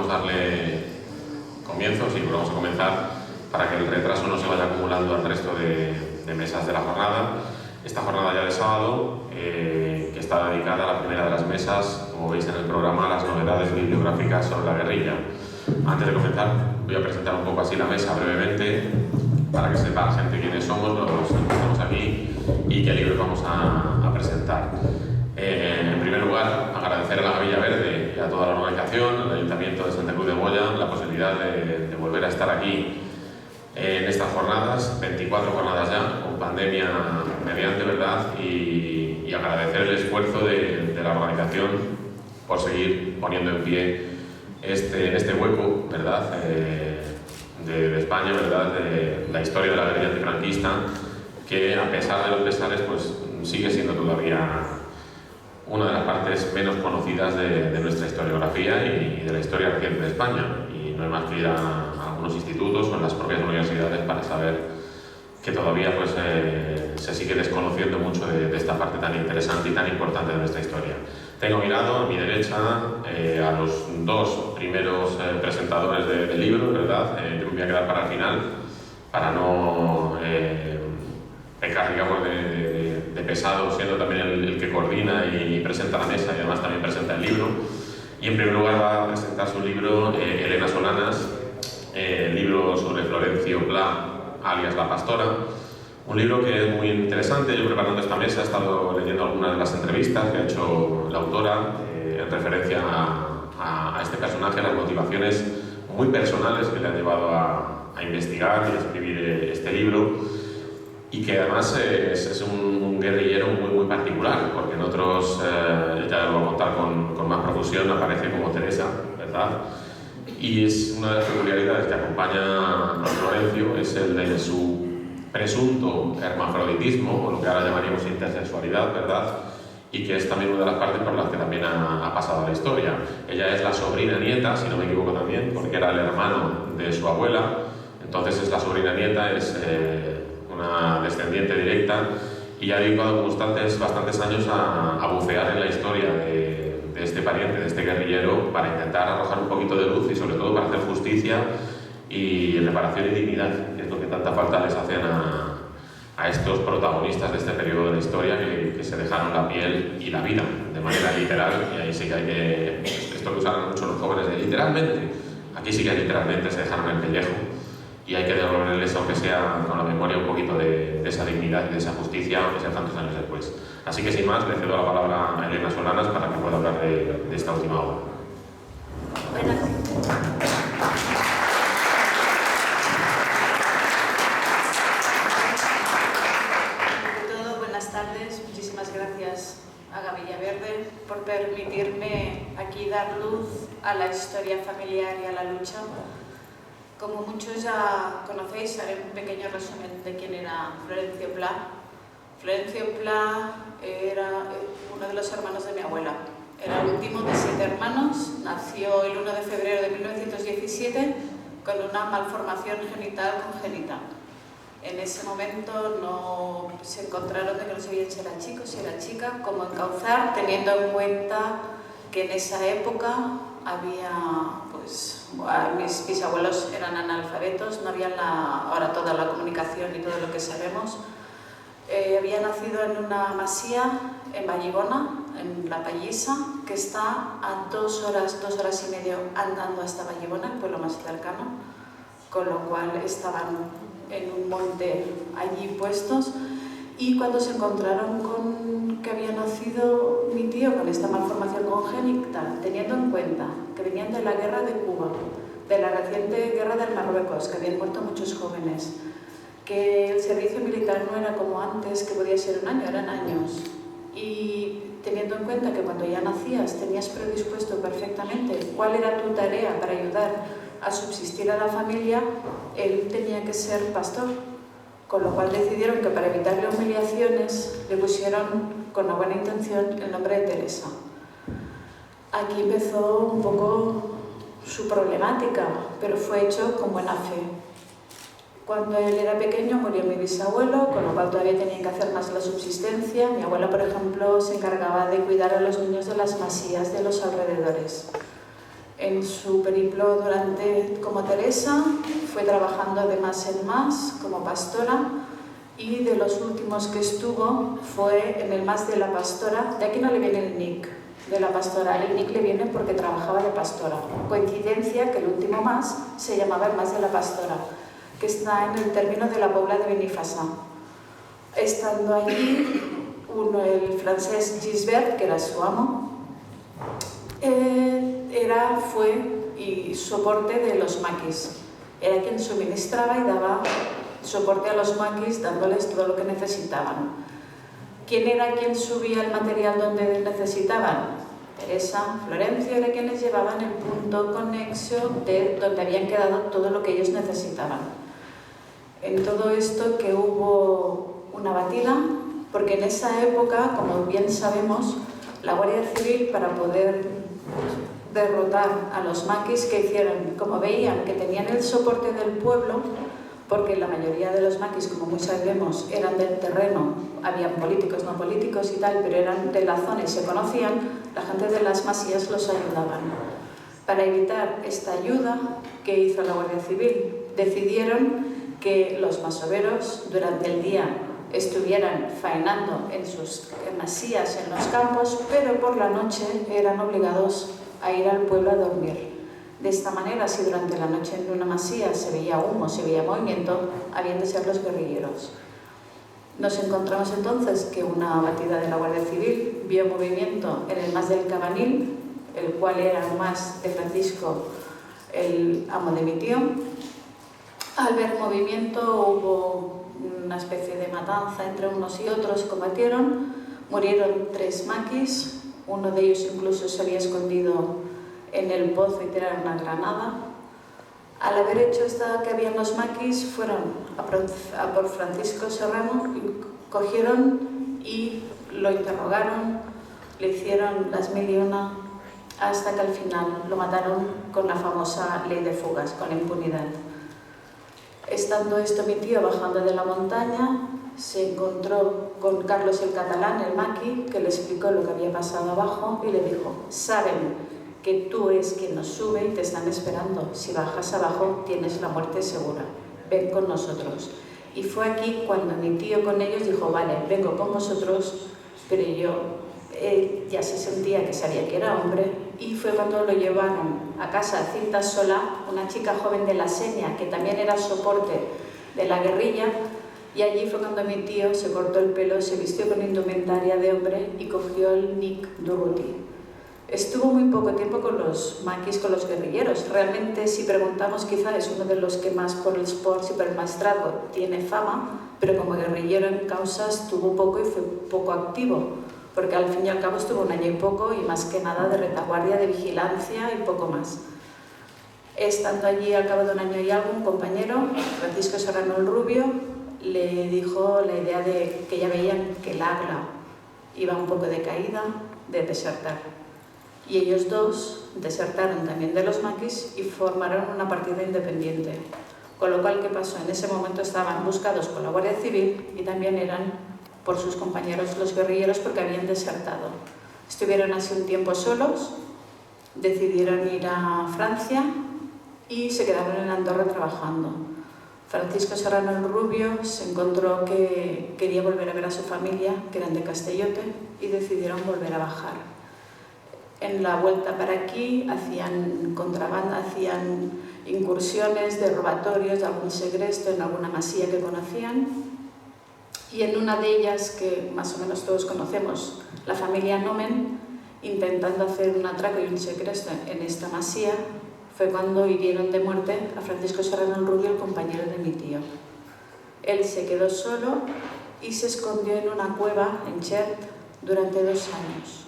podemos darle comienzo, sí, vamos a comenzar para que el retraso no se vaya acumulando al resto de mesas de la jornada. Esta jornada ya de sábado, que está dedicada a la primera de las mesas, como veis en el programa, a las novedades bibliográficas sobre la guerrilla. Antes de comenzar, voy a presentar un poco así la mesa brevemente, para que sepa la gente quiénes somos, los que estamos aquí y qué libros vamos a presentar. En primer lugar, agradecer a la Gavilla Verde y a toda la organización, al Ayuntamiento de Santa Cruz de Moya, la posibilidad de volver a estar aquí en estas jornadas, 24 jornadas ya, con pandemia mediante, ¿verdad? Y agradecer el esfuerzo de la organización por seguir poniendo en pie este hueco, ¿verdad? De España, ¿verdad? De la historia de la guerrilla antifranquista, que a pesar de los pesares, pues sigue siendo todavía una de las partes menos conocidas de nuestra historiografía y de la historia reciente de España. Y no hay más que ir a algunos institutos o en las propias universidades para saber que todavía pues, se sigue desconociendo mucho de esta parte tan interesante y tan importante de nuestra historia. Tengo a mi lado, a mi derecha, a los dos primeros presentadores del libro, ¿verdad? Yo me voy a quedar para el final, para no pecar, digamos, de pesado, siendo también el que coordina y presenta la mesa y además también presenta el libro. Y en primer lugar va a presentar su libro Elena Solanas, libro sobre Florencio Pla, alias La Pastora. Un libro que es muy interesante. Yo preparando esta mesa he estado leyendo algunas de las entrevistas que ha hecho la autora en referencia a este personaje, las motivaciones muy personales que le han llevado a investigar y a escribir este libro. Y que además es un guerrillero muy particular, porque en otros, ya lo voy a contar con más profusión, aparece como Teresa, ¿verdad? Y es una de las peculiaridades que acompaña a Florencio, es el de su presunto hermafroditismo, o lo que ahora llamaríamos intersexualidad, ¿verdad? Y que es también una de las partes por las que también ha pasado a la historia. Ella es la sobrina nieta, si no me equivoco también, porque era el hermano de su abuela, entonces es la sobrina nieta, es una descendiente directa, y ha dedicado bastantes años a bucear en la historia de este pariente, de este guerrillero, para intentar arrojar un poquito de luz y sobre todo para hacer justicia y reparación y dignidad, que es lo que tanta falta les hacen a estos protagonistas de este periodo de la historia que se dejaron la piel y la vida de manera literal. Y ahí sí que hay que, esto que usan mucho los jóvenes de literalmente, aquí sí que literalmente se dejaron el pellejo. Y hay que devolverles, aunque sea con la memoria, un poquito de esa dignidad y de esa justicia, aunque sea tantos años después. Así que sin más, le cedo la palabra a Elena Solanas para que pueda hablar de esta última obra. Buenas tardes, muchísimas gracias a Gavilla Verde por permitirme aquí dar luz a la historia familiar y a la lucha. Como muchos ya conocéis, haré un pequeño resumen de quién era Florencio Pla. Florencio Pla era uno de los hermanos de mi abuela. Era el último de 7 hermanos, nació el 1 de febrero de 1917 con una malformación genital congénita. En ese momento no se encontraron de que no sabían si era chico, si era chica, cómo encauzar, teniendo en cuenta que en esa época había, pues, mis bisabuelos eran analfabetos, no había ahora toda la comunicación y todo lo que sabemos. Había nacido en una masía en Vallibona, en La Pallisa, que está a 2 horas y media andando hasta Vallibona, el pueblo más cercano, con lo cual estaban en un monte allí puestos. Y cuando se encontraron con que había nacido mi tío con esta malformación congénita, teniendo en cuenta que venían de la guerra de Cuba, de la reciente guerra del Marruecos, que habían muerto muchos jóvenes, que el servicio militar no era como antes, que podía ser 1 año, eran años, y teniendo en cuenta que cuando ya nacías tenías predispuesto perfectamente cuál era tu tarea para ayudar a subsistir a la familia, él tenía que ser pastor. Con lo cual decidieron que para evitarle humiliaciones le pusieron, con la buena intención, el nombre de Teresa. Aquí empezó un poco su problemática, pero fue hecho con buena fe. Cuando él era pequeño murió mi bisabuelo, con lo cual todavía tenían que hacer más la subsistencia. Mi abuela, por ejemplo, se encargaba de cuidar a los niños de las masías de los alrededores. En su periplo como Teresa, fue trabajando de más en más como pastora, y de los últimos que estuvo fue en el Mas de la Pastora. De aquí no le viene el nick de la pastora, el nick le viene porque trabajaba de pastora. Coincidencia que el último Mas se llamaba el Mas de la Pastora, que está en el término de la Pobla de Benifassà. Estando allí, el francés Gisbert, que era su amo, fue y soporte de los maquis. Era quien suministraba y daba soporte a los maquis, dándoles todo lo que necesitaban. ¿Quién era quien subía el material donde necesitaban? Teresa, Florencio, era quienes llevaban el punto conexo de donde habían quedado todo lo que ellos necesitaban. En todo esto que hubo una batida, porque en esa época, como bien sabemos, la Guardia Civil, para poder derrotar a los maquis, que hicieron, como veían que tenían el soporte del pueblo, porque la mayoría de los maquis, como muy sabemos, eran del terreno, habían políticos, no políticos y tal, pero eran de la zona y se conocían, la gente de las masías los ayudaban. Para evitar esta ayuda que hizo la Guardia Civil, decidieron que los masoveros durante el día estuvieran faenando en sus masías, en los campos, pero por la noche eran obligados a ir al pueblo a dormir. De esta manera, si durante la noche en una masía se veía humo, se veía movimiento, habían de ser los guerrilleros. Nos encontramos entonces que una batida de la Guardia Civil vio movimiento en el Mas del Cabanil, el cual era el Mas de Francisco, el amo de mi tío. Al ver movimiento hubo una especie de matanza entre unos y otros, combatieron, murieron 3 maquis, uno de ellos incluso se había escondido en el pozo y tiraron una granada. Al haber hecho esto que habían los maquis, fueron a por Francisco Serrano, cogieron y lo interrogaron, le hicieron las 1001, hasta que al final lo mataron con la famosa ley de fugas, con la impunidad. Estando esto mi tío bajando de la montaña, se encontró con Carlos el Catalán, el maqui, que le explicó lo que había pasado abajo y le dijo: saben que tú eres quien nos sube y te están esperando. Si bajas abajo tienes la muerte segura. Ven con nosotros. Y fue aquí cuando mi tío con ellos dijo: vale, vengo con vosotros, pero él ya se sentía que sabía que era hombre, y fue cuando lo llevaron a casa a Cinta Sola, una chica joven de la Seña, que también era soporte de la guerrilla, y allí fue cuando mi tío se cortó el pelo, se vistió con indumentaria de hombre y cogió el nick Durruti. Estuvo muy poco tiempo con los maquis, con los guerrilleros. Realmente, si preguntamos, quizá es uno de los que más por el sport y por el maestrazgo tiene fama, pero como guerrillero en causas estuvo poco y fue poco activo, porque al fin y al cabo estuvo 1 año y poco, y más que nada de retaguardia, de vigilancia y poco más. Estando allí al cabo de 1 año y algo, un compañero, Francisco Serrano el Rubio, le dijo la idea de que ya veían que el Agla iba un poco de caída, de desertar. Y ellos dos desertaron también de los maquis y formaron una partida independiente. Con lo cual, ¿qué pasó? En ese momento estaban buscados por la Guardia Civil y también eran por sus compañeros los guerrilleros, porque habían desertado. Estuvieron así un tiempo solos, decidieron ir a Francia y se quedaron en Andorra trabajando. Francisco Serrano el Rubio se encontró que quería volver a ver a su familia, que eran de Castellote, y decidieron volver a bajar. En la vuelta para aquí hacían contrabanda, hacían incursiones de robatorios, de algún segresto en alguna masía que conocían, y en una de ellas, que más o menos todos conocemos, la familia Nomen, intentando hacer un atraco y un segresto en esta masía, fue cuando hirieron de muerte a Francisco Serrano el Rubio, el compañero de mi tío. Él se quedó solo y se escondió en una cueva en Xert durante 2 años.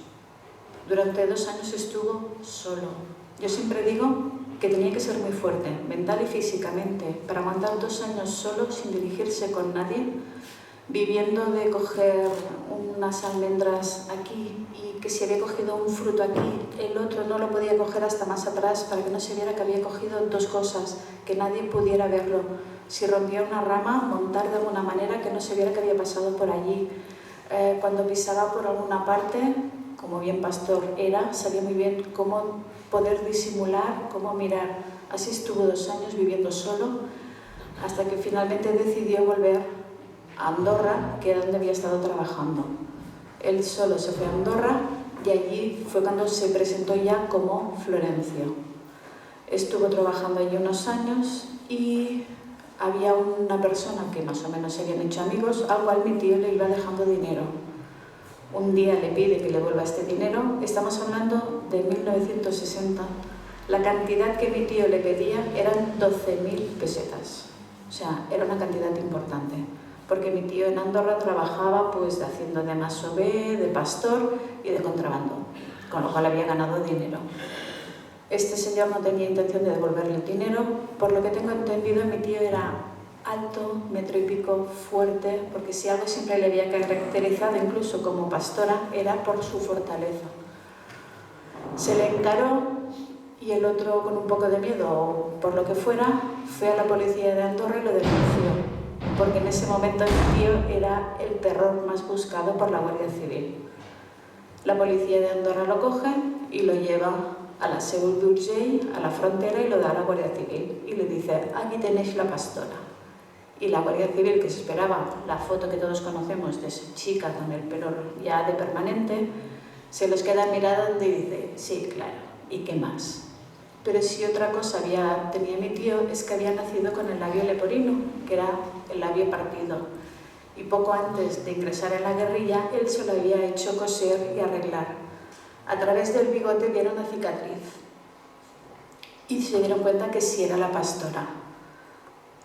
Durante 2 años estuvo solo. Yo siempre digo que tenía que ser muy fuerte, mental y físicamente, para aguantar 2 años solo, sin dirigirse con nadie, viviendo de coger unas almendras aquí, y que si había cogido un fruto aquí, el otro no lo podía coger hasta más atrás, para que no se viera que había cogido 2 cosas, que nadie pudiera verlo. Si rompía una rama, montar de alguna manera que no se viera que había pasado por allí. Cuando pisaba por alguna parte, como bien pastor era, sabía muy bien cómo poder disimular, cómo mirar. Así estuvo 2 años viviendo solo, hasta que finalmente decidió volver a Andorra, que era donde había estado trabajando. Él solo se fue a Andorra y allí fue cuando se presentó ya como Florencio. Estuvo trabajando allí unos años y había una persona que más o menos se habían hecho amigos, al cual mi tío le iba dejando dinero. Un día le pide que le vuelva este dinero, estamos hablando de 1960. La cantidad que mi tío le pedía eran 12.000 pesetas, o sea, era una cantidad importante, porque mi tío en Andorra trabajaba pues haciendo de masobé, de pastor y de contrabando, con lo cual había ganado dinero. Este señor no tenía intención de devolverle el dinero, por lo que tengo entendido mi tío era alto, 1,5 metros, fuerte, porque si algo siempre le había caracterizado, incluso como pastora, era por su fortaleza. Se le encaró y el otro, con un poco de miedo o por lo que fuera, fue a la policía de Andorra y lo denunció, porque en ese momento mi tío era el terror más buscado por la Guardia Civil. La policía de Andorra lo coge y lo lleva a la Seu d'Urgell, a la frontera, y lo da a la Guardia Civil y le dice: aquí tenéis la pastora. Y la Guardia Civil, que se esperaba la foto que todos conocemos de esa chica con el pelo ya de permanente, se los queda mirando y dice: sí, claro, ¿y qué más? Pero si otra cosa tenía mi tío, es que había nacido con el labio leporino, que era el labio partido. Y poco antes de ingresar en la guerrilla, él se lo había hecho coser y arreglar. A través del bigote vieron una cicatriz y se dieron cuenta que sí era la pastora.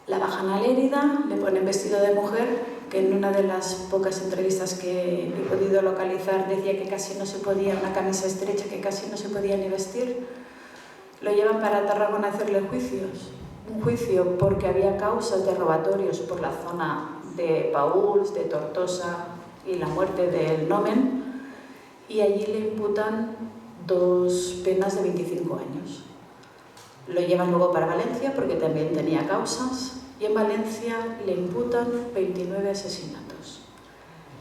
La bajan a Lérida, le ponen vestido de mujer, que en una de las pocas entrevistas que he podido localizar decía que casi no se podía, una camisa estrecha que casi no se podía ni vestir. Lo llevan para Tarragona a hacerle juicios. Un juicio porque había causas de robatorios por la zona de Pauls, de Tortosa y la muerte del Nomen, y allí le imputan 2 penas de 25 años. Lo llevan luego para Valencia porque también tenía causas, y en Valencia le imputan 29 asesinatos,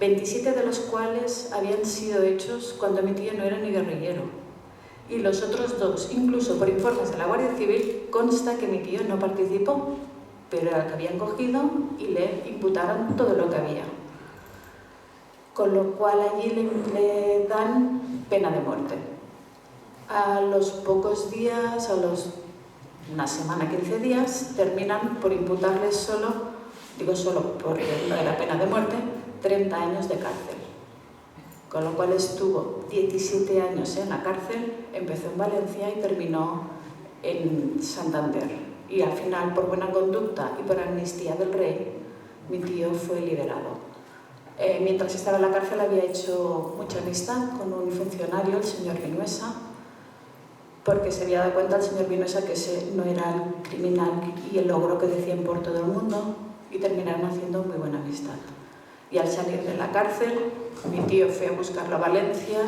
27 de los cuales habían sido hechos cuando mi tío no era ni guerrillero, y los otros 2, incluso por informes de la Guardia Civil, consta que mi tío no participó, pero era el que habían cogido y le imputaron todo lo que había. Con lo cual allí le dan pena de muerte. A los pocos días, una semana, 15 días, terminan por imputarles solo, digo solo porque no era pena de muerte, 30 años de cárcel. Con lo cual estuvo 17 años en la cárcel, empezó en Valencia y terminó en Santander. Y al final, por buena conducta y por amnistía del rey, mi tío fue liberado. Mientras estaba en la cárcel había hecho mucha amistad con un funcionario, el señor Vinuesa, porque se había dado cuenta el señor Vinuesa que ese no era el criminal y el logro que decían por todo el mundo, y terminaron haciendo muy buena amistad. Y al salir de la cárcel, mi tío fue a buscarlo a Valencia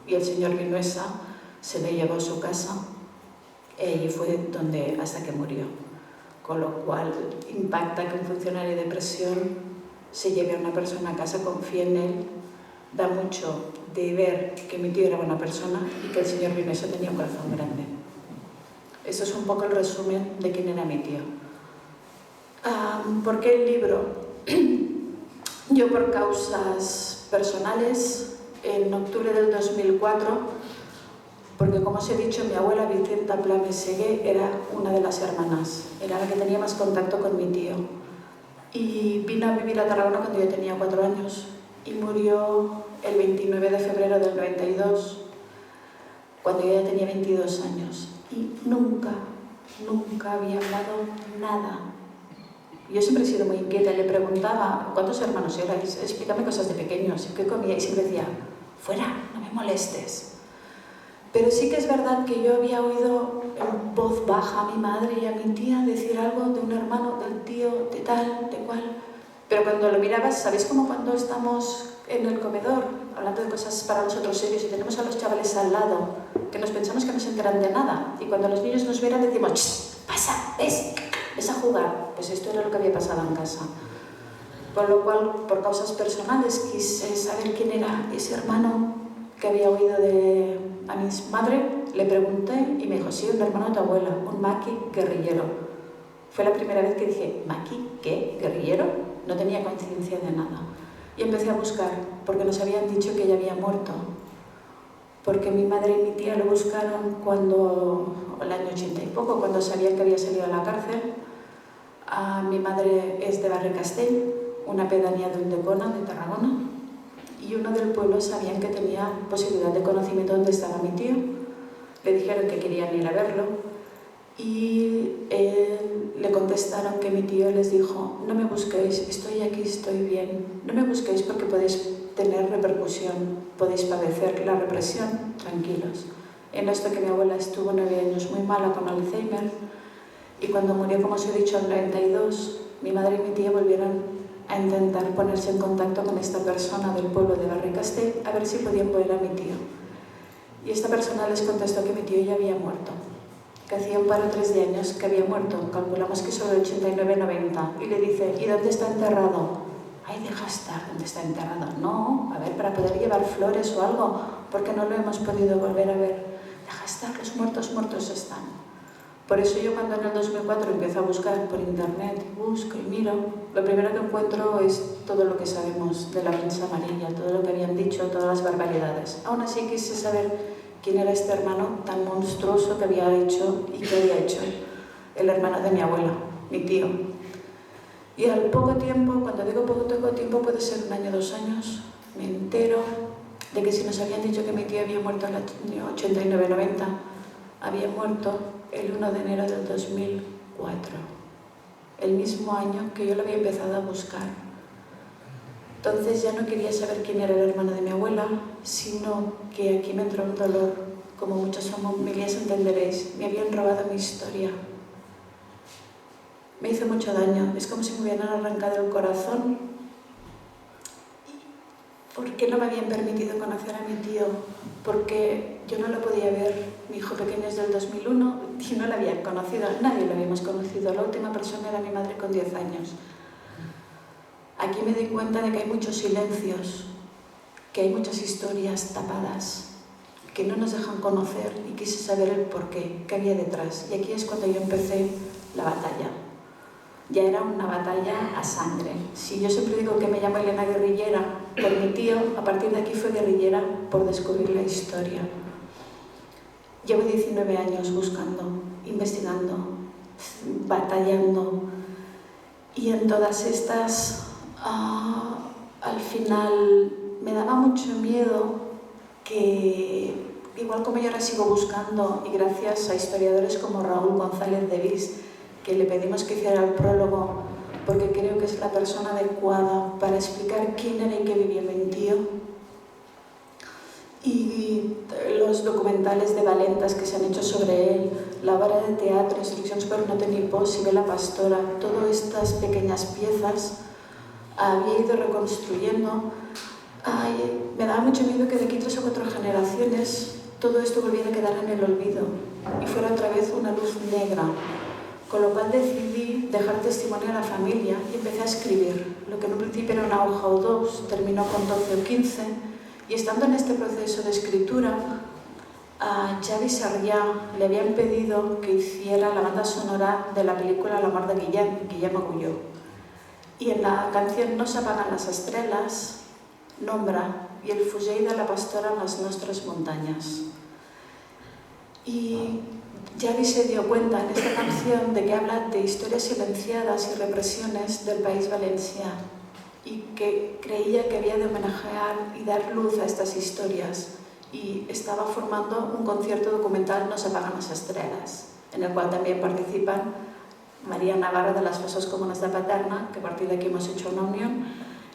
y el señor Vinuesa se le llevó a su casa y fue donde hasta que murió. Con lo cual impacta que un funcionario de presión se lleve a una persona a casa, confíe en él. Da mucho de ver que mi tío era buena persona y que el señor Vinuesa tenía un corazón grande. Eso es un poco el resumen de quién era mi tío. ¿Por qué el libro? Yo, por causas personales, en octubre del 2004, porque como os he dicho, mi abuela Vicenta Plame Segué era una de las hermanas, era la que tenía más contacto con mi tío. Y vino a vivir a Tarragona cuando yo tenía 4 años y murió el 29 de febrero del 92, cuando yo ya tenía 22 años. Y nunca había hablado nada. Yo siempre he sido muy inquieta, le preguntaba: ¿cuántos hermanos erais? Explícame cosas de pequeños, ¿qué comíais? Y siempre decía: fuera, no me molestes. Pero sí que es verdad que yo había oído en voz baja a mi madre y a mi tía decir algo de un hermano, del tío, de tal, de cual. Pero cuando lo mirabas, ¿sabéis como cuando estamos en el comedor hablando de cosas para nosotros serios y tenemos a los chavales al lado, que nos pensamos que no se enteran de nada? Y cuando los niños nos vieran decimos: ¡Shh! ¡Pasa! ¡Ves a jugar! Pues esto era lo que había pasado en casa. Por lo cual, por causas personales, quise saber quién era ese hermano que había oído a mi madre. Le pregunté y me dijo, sí, un hermano de tu abuela, un maqui guerrillero. Fue la primera vez que dije, ¿maqui? ¿Qué? ¿Guerrillero? No tenía conciencia de nada. Y empecé a buscar, porque nos habían dicho que ella había muerto. Porque mi madre y mi tía lo buscaron cuando, el año 80 y poco, cuando sabían que había salido a la cárcel. Mi madre es de Barrecastell, una pedanía de Ulldecona, de Tarragona, y uno del pueblo sabían que tenía posibilidad de conocimiento dónde estaba mi tío. Le dijeron que querían ir a verlo y le contestaron que mi tío les dijo, no me busquéis, estoy aquí, estoy bien, no me busquéis porque podéis tener repercusión, podéis padecer la represión, tranquilos. En esto que mi abuela estuvo 9 años muy mala con Alzheimer y cuando murió, como os he dicho, en 92, mi madre y mi tía volvieron a intentar ponerse en contacto con esta persona del pueblo de Barrecastell a ver si podían ver a mi tío. Y esta persona les contestó que mi tío ya había muerto, que hacía un par o 3 de años que había muerto, calculamos que sobre el 89-90, y le dice, ¿y dónde está enterrado? Ay, deja estar, ¿dónde está enterrado? No, a ver, para poder llevar flores o algo, porque no lo hemos podido volver a ver. Deja estar, los muertos, muertos están. Por eso yo cuando en el 2004 empiezo a buscar por internet, busco y miro, lo primero que encuentro es todo lo que sabemos de la prensa amarilla, todo lo que habían dicho, todas las barbaridades. Aún así quise saber quién era este hermano tan monstruoso que había hecho y que había hecho el hermano de mi abuela, mi tío. Y al poco tiempo, cuando digo poco tiempo, puede ser 1 año, 2 años, me entero de que si nos habían dicho que mi tío había muerto en el año 89-90, había muerto el 1 de enero del 2004, el mismo año que yo lo había empezado a buscar. Entonces ya no quería saber quién era el hermano de mi abuela, sino que aquí me entró un dolor, como muchas familias entenderéis, me habían robado mi historia. Me hizo mucho daño, es como si me hubieran arrancado el corazón, porque no me habían permitido conocer a mi tío, porque yo no lo podía ver. Mi hijo pequeño es del 2001 y no lo había conocido, nadie lo habíamos conocido. La última persona era mi madre con 10 años. Aquí me di cuenta de que hay muchos silencios, que hay muchas historias tapadas, que no nos dejan conocer, y quise saber el porqué, qué había detrás. Y aquí es cuando yo empecé la batalla. Ya era una batalla a sangre. Si yo siempre digo que me llamo Elena guerrillera por mi tío, a partir de aquí fue guerrillera por descubrir la historia. Llevo 19 años buscando, investigando, batallando, y en todas estas, al final me daba mucho miedo que, igual como yo ahora sigo buscando, y gracias a historiadores como Raúl González de Vis, que le pedimos que hiciera el prólogo, porque creo que es la persona adecuada para explicar quién era y qué vivía mi tío. Y los documentales de Valentas que se han hecho sobre él, la obra de teatro, Instruccions per no tenir por, si ve la pastora, todas estas pequeñas piezas había ido reconstruyendo. Me daba mucho miedo que de aquí 3 o 4 generaciones todo esto volviera a quedar en el olvido y fuera otra vez una luz negra. Con lo cual decidí dejar testimonio a la familia y empecé a escribir. Lo que en un principio era una hoja o 2, terminó con 12 o 15. Y estando en este proceso de escritura, a Xavi Sarrià le habían pedido que hiciera la banda sonora de la película La mort de Guillem Agulló. Y en la canción No s'apaguen les estrelles nombra "i el fusell de la pastora en les nostres muntanyes". Y Xavi se dio cuenta en esta canción de que habla de historias silenciadas y represiones del país valenciano, y que creía que había de homenajear y dar luz a estas historias, y estaba formando un concierto documental No s'apaguen les estrelles, en el cual también participan María Navarro de las Fosas Comunes de Paterna, que a partir de aquí hemos hecho una unión,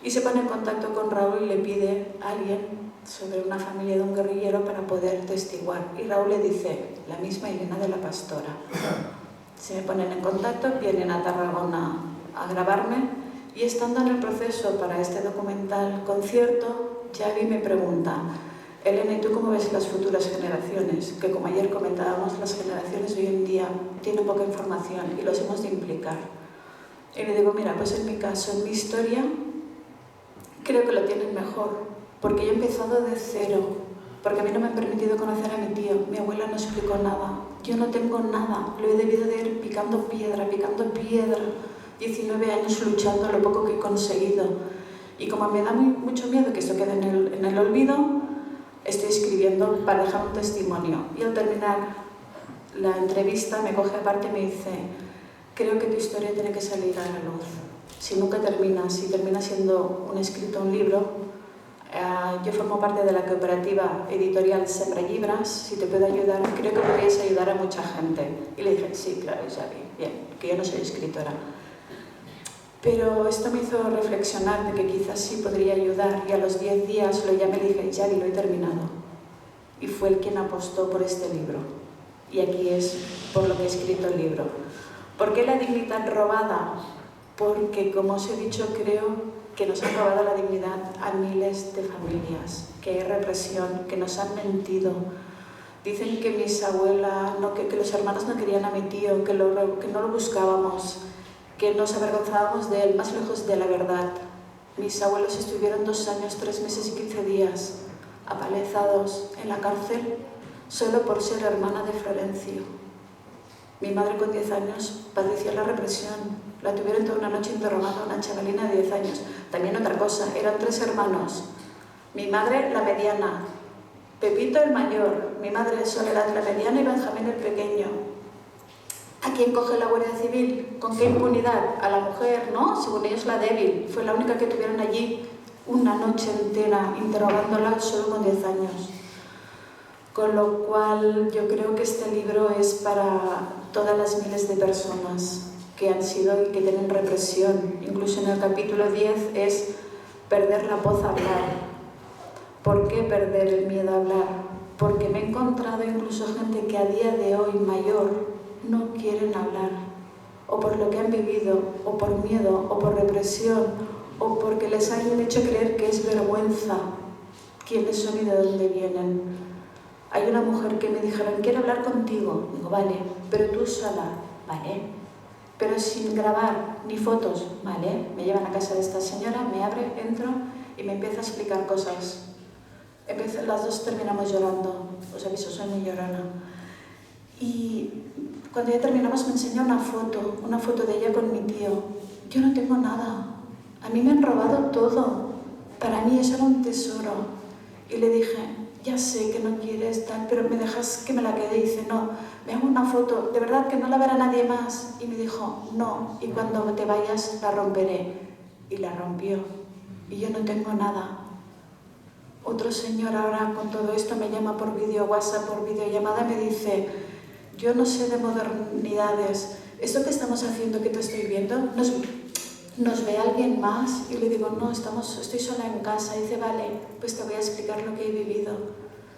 y se pone en contacto con Raúl y le pide a alguien sobre una familia de un guerrillero para poder testiguar. Y Raúl le dice, la misma Elena de la Pastora. Se me ponen en contacto, vienen a Tarragona a grabarme, y estando en el proceso para este documental concierto, Xavi me pregunta, Elena, ¿y tú cómo ves las futuras generaciones? Que como ayer comentábamos, las generaciones de hoy en día tienen poca información y los hemos de implicar. Y le digo, mira, pues en mi caso, en mi historia, creo que lo tienen mejor, porque yo he empezado de cero. porque a mí no me han permitido conocer a mi tío, mi abuela no explicó nada, yo no tengo nada, lo he debido de ir picando piedra, 19 años luchando lo poco que he conseguido. Y como me da mucho miedo que esto quede en el olvido, estoy escribiendo para dejar un testimonio. Y al terminar la entrevista me coge aparte y me dice: creo que tu historia tiene que salir a la luz. Si nunca terminas, si termina siendo un libro, yo formo parte de la cooperativa editorial Sembra Llibres, si te puedo ayudar, creo que podrías ayudar a mucha gente. Y le dije: sí, claro, Xavi, bien, que yo no soy escritora. Pero esto me hizo reflexionar de que quizás sí podría ayudar, y a los 10 días lo llamé y le dije: Xavi, lo he terminado. Y fue él quien apostó por este libro. Y aquí es por lo que he escrito el libro. ¿Por qué la dignidad robada? Porque, como os he dicho, creo que nos han robado la dignidad a miles de familias, que hay represión, que nos han mentido. Dicen que mis abuelas, que los hermanos no querían a mi tío, que no lo buscábamos, que nos avergonzábamos de él, más lejos de la verdad. Mis abuelos estuvieron 2 años, 3 meses y 15 días apalezados en la cárcel solo por ser hermana de Florencio. Mi madre con 10 años padeció la represión. La tuvieron toda una noche interrogando a una chavalina de 10 años. También otra cosa, eran 3 hermanos. Mi madre, la mediana, Pepito el mayor, mi madre Soledad la mediana y Benjamín el pequeño. ¿A quién coge la Guardia Civil? ¿Con qué impunidad? A la mujer, ¿no? Según ellos la débil. Fue la única que tuvieron allí una noche entera interrogándola solo con 10 años. Con lo cual yo creo que este libro es para todas las miles de personas que han sido y que tienen represión. Incluso en el capítulo 10 es perder la voz a hablar. ¿Por qué perder el miedo a hablar? Porque me he encontrado incluso gente que a día de hoy, mayor, no quieren hablar, o por lo que han vivido, o por miedo, o por represión, o porque les han hecho creer que es vergüenza quiénes son y de dónde vienen. Hay una mujer que me dijeron: quiero hablar contigo. Digo: vale, pero tú sola. Vale, pero sin grabar ni fotos. Vale, me llevan a casa de esta señora, me abre, entro y me empieza a explicar cosas. Las dos terminamos llorando, os aviso, soy muy llorona. Y cuando ya terminamos me enseñó una foto de ella con mi tío. Yo no tengo nada, a mí me han robado todo, para mí eso era un tesoro. Y le dije: ya sé que no quieres tal, pero me dejas que me la quede. Y dice: no, me hago una foto, de verdad que no la verá nadie más. Y me dijo: no, y cuando te vayas la romperé. Y la rompió, y yo no tengo nada. Otro señor ahora con todo esto me llama por vídeo WhatsApp, por videollamada, y me dice: yo no sé de modernidades, esto que estamos haciendo, que te estoy viendo, ¿nos ve alguien más? Y le digo: no, estoy sola en casa. Y dice: vale, pues te voy a explicar lo que he vivido.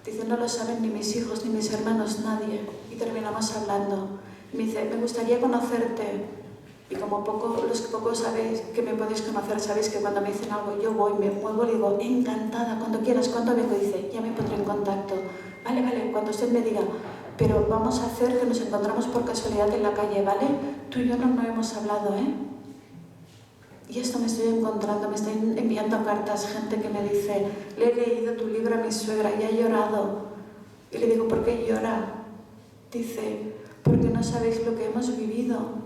Dice: no lo saben ni mis hijos, ni mis hermanos, nadie. Y terminamos hablando. Y me dice: me gustaría conocerte. Y como los que pocos sabéis que me podéis conocer, sabéis que cuando me dicen algo yo voy, me muevo, le digo: encantada, cuando quieras, ¿cuándo vengo? Y dice: ya me pondré en contacto. Vale, cuando usted me diga, pero vamos a hacer que nos encontramos por casualidad en la calle, ¿vale? Tú y yo no hemos hablado, ¿eh? Y esto me estoy encontrando, me están enviando cartas, gente que me dice: le he leído tu libro a mi suegra y ha llorado. Y le digo: ¿por qué llora? Dice: porque no sabéis lo que hemos vivido.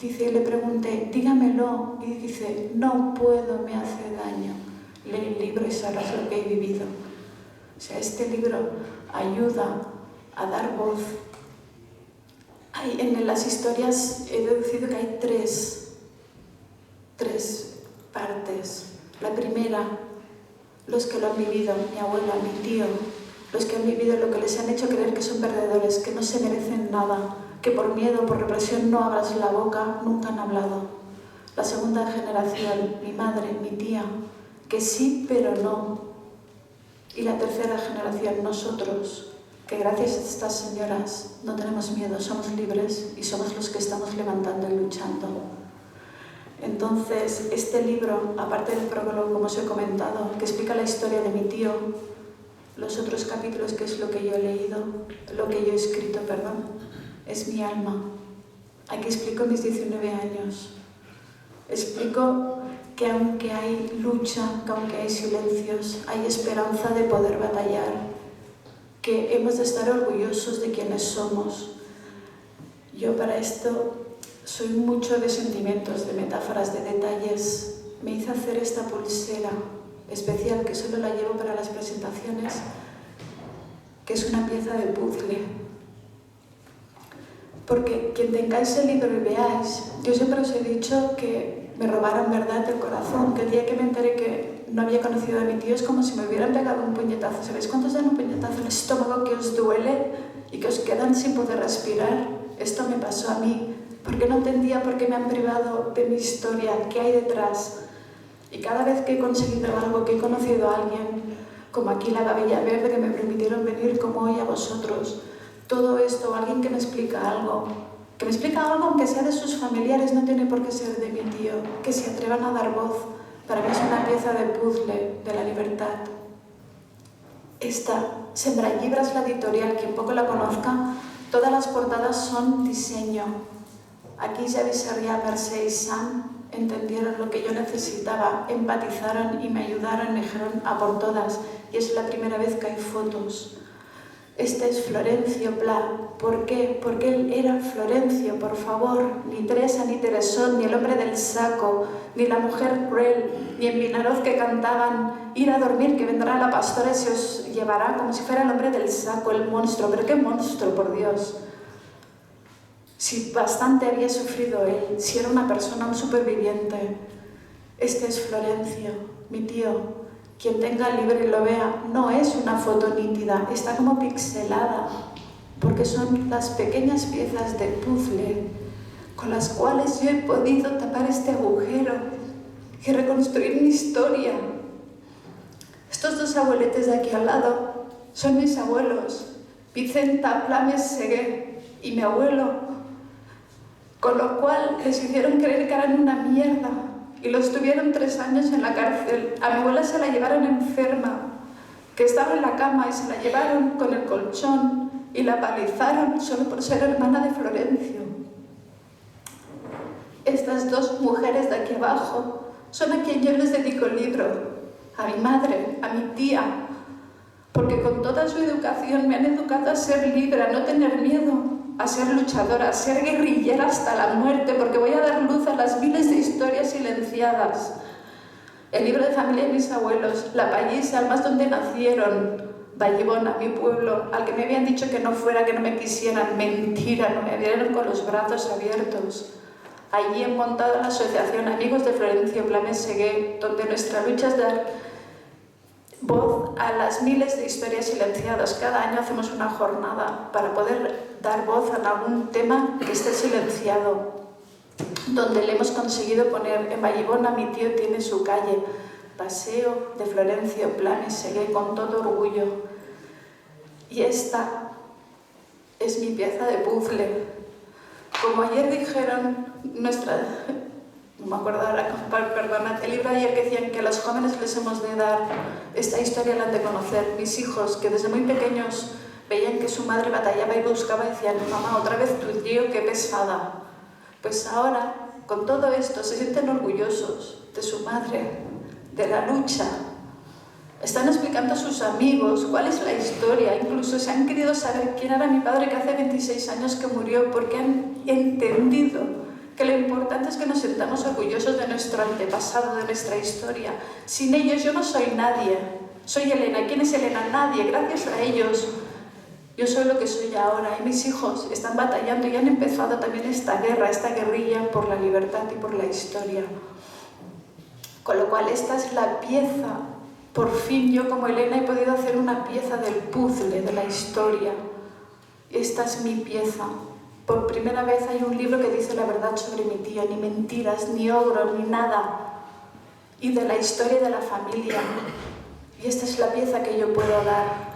Dice, y le pregunté: dígamelo. Y dice: no puedo, me hace daño. Lee el libro y sabrás lo que he vivido. O sea, este libro ayuda a dar voz. En las historias he deducido que hay tres partes. La primera, los que lo han vivido, mi abuela, mi tío, los que han vivido lo que les han hecho creer que son perdedores, que no se merecen nada, que por miedo, por represión no abras la boca, nunca han hablado. La segunda generación, mi madre, mi tía, que sí pero no. Y la tercera generación, nosotros, que gracias a estas señoras no tenemos miedo, somos libres y somos los que estamos levantando y luchando. Entonces, este libro, aparte del prólogo, como os he comentado, que explica la historia de mi tío, los otros capítulos, que es lo que yo he leído, lo que yo he escrito, es mi alma. Aquí explico mis 19 años. Explico que aunque hay lucha, que aunque hay silencios, hay esperanza de poder batallar que hemos de estar orgullosos de quienes somos. Yo para esto soy mucho de sentimientos, de metáforas, de detalles. Me hice hacer esta pulsera especial que solo la llevo para las presentaciones, que es una pieza de puzzle. Porque quien tengáis el libro y veáis, yo siempre os he dicho que me robaron verdad del corazón, que el día que me enteré que no había conocido a mi tío es como si me hubieran pegado un puñetazo. ¿Sabéis cuántos dan un puñetazo en el estómago que os duele y que os quedan sin poder respirar? Esto me pasó a mí, porque no entendía por qué me han privado de mi historia, qué hay detrás. Y cada vez que he conseguido algo, que he conocido a alguien, como aquí la Gavilla Verde, que me permitieron venir como hoy a vosotros, todo esto, alguien que me explica algo aunque sea de sus familiares, no tiene por qué ser de mi tío, que se atrevan a dar voz, para mí es una pieza de puzzle de la libertad. Esta, Sembrallibras, la editorial, quien poco la conozca, todas las portadas son diseño. Aquí Javi Sarriá, Mercè y Sam entendieron lo que yo necesitaba, empatizaron y me ayudaron, me dijeron a por todas, y es la primera vez que hay fotos. Este es Florencio Pla. ¿Por qué? Porque él era Florencio, por favor. Ni Teresa, ni Teresón, ni el hombre del saco, ni la mujer cruel, ni en Vinaroz que cantaban ir a dormir, que vendrá la pastora y se os llevará, como si fuera el hombre del saco, el monstruo. ¿Pero qué monstruo, por Dios? Si bastante había sufrido él, si era una persona, un superviviente. Este es Florencio, mi tío. Quien tenga el libro y lo vea, no es una foto nítida, está como pixelada, porque son las pequeñas piezas de puzzle con las cuales yo he podido tapar este agujero y reconstruir mi historia. Estos dos abueletes de aquí al lado son mis abuelos, Vicenta Plames Segué y mi abuelo, con lo cual les hicieron creer que eran una mierda. Y los tuvieron 3 años en la cárcel. A mi abuela se la llevaron enferma, que estaba en la cama, y se la llevaron con el colchón y la palizaron solo por ser hermana de Florencio. Estas dos mujeres de aquí abajo son a quien yo les dedico el libro, a mi madre, a mi tía, porque con toda su educación me han educado a ser libre, a no tener miedo, a ser luchadora, a ser guerrillera hasta la muerte, porque voy a dar luz a las miles de historias silenciadas. El libro de familia de mis abuelos, La Pallisa, el más donde nacieron, Vallibona, mi pueblo, al que me habían dicho que no fuera, que no me quisieran. Mentira, no me vieron con los brazos abiertos. Allí he montado la asociación Amigos de Florencio Plames Segué, donde nuestra lucha es dar voz a las miles de historias silenciadas. Cada año hacemos una jornada para poder dar voz a algún tema que esté silenciado, donde le hemos conseguido poner en Vallibona, mi tío tiene su calle, Paseo de Florencio Plames Segué, con todo orgullo. Y esta es mi pieza de puzzle. Como ayer dijeron no me acuerdo ahora, perdonad, el libro de ayer que decían que a los jóvenes les hemos de dar esta historia, la han de conocer. Mis hijos, que desde muy pequeños veían que su madre batallaba y buscaba, decían: mamá, otra vez tu tío, qué pesada. Pues ahora, con todo esto, se sienten orgullosos de su madre, de la lucha. Están explicando a sus amigos cuál es la historia, incluso se han querido saber quién era mi padre, que hace 26 años que murió, porque han entendido que lo importante es que nos sintamos orgullosos de nuestro antepasado, de nuestra historia. Sin ellos yo no soy nadie. Soy Elena. ¿Quién es Elena? Nadie. Gracias a ellos yo soy lo que soy ahora. Y mis hijos están batallando y han empezado también esta guerra, esta guerrilla por la libertad y por la historia. Con lo cual esta es la pieza. Por fin yo como Elena he podido hacer una pieza del puzzle de la historia. Esta es mi pieza. Por primera vez hay un libro que dice la verdad sobre mi tío, ni mentiras, ni ogro, ni nada. Y de la historia de la familia. Y esta es la pieza que yo puedo dar.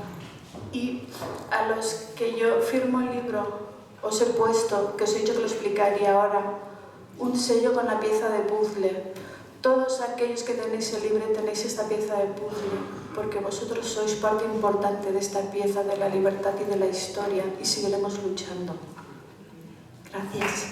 Y a los que yo firmo el libro, os he puesto, que os he dicho que lo explicaría ahora, un sello con la pieza de puzzle. Todos aquellos que tenéis el libro tenéis esta pieza de puzzle, porque vosotros sois parte importante de esta pieza de la libertad y de la historia, y seguiremos luchando. Gracias.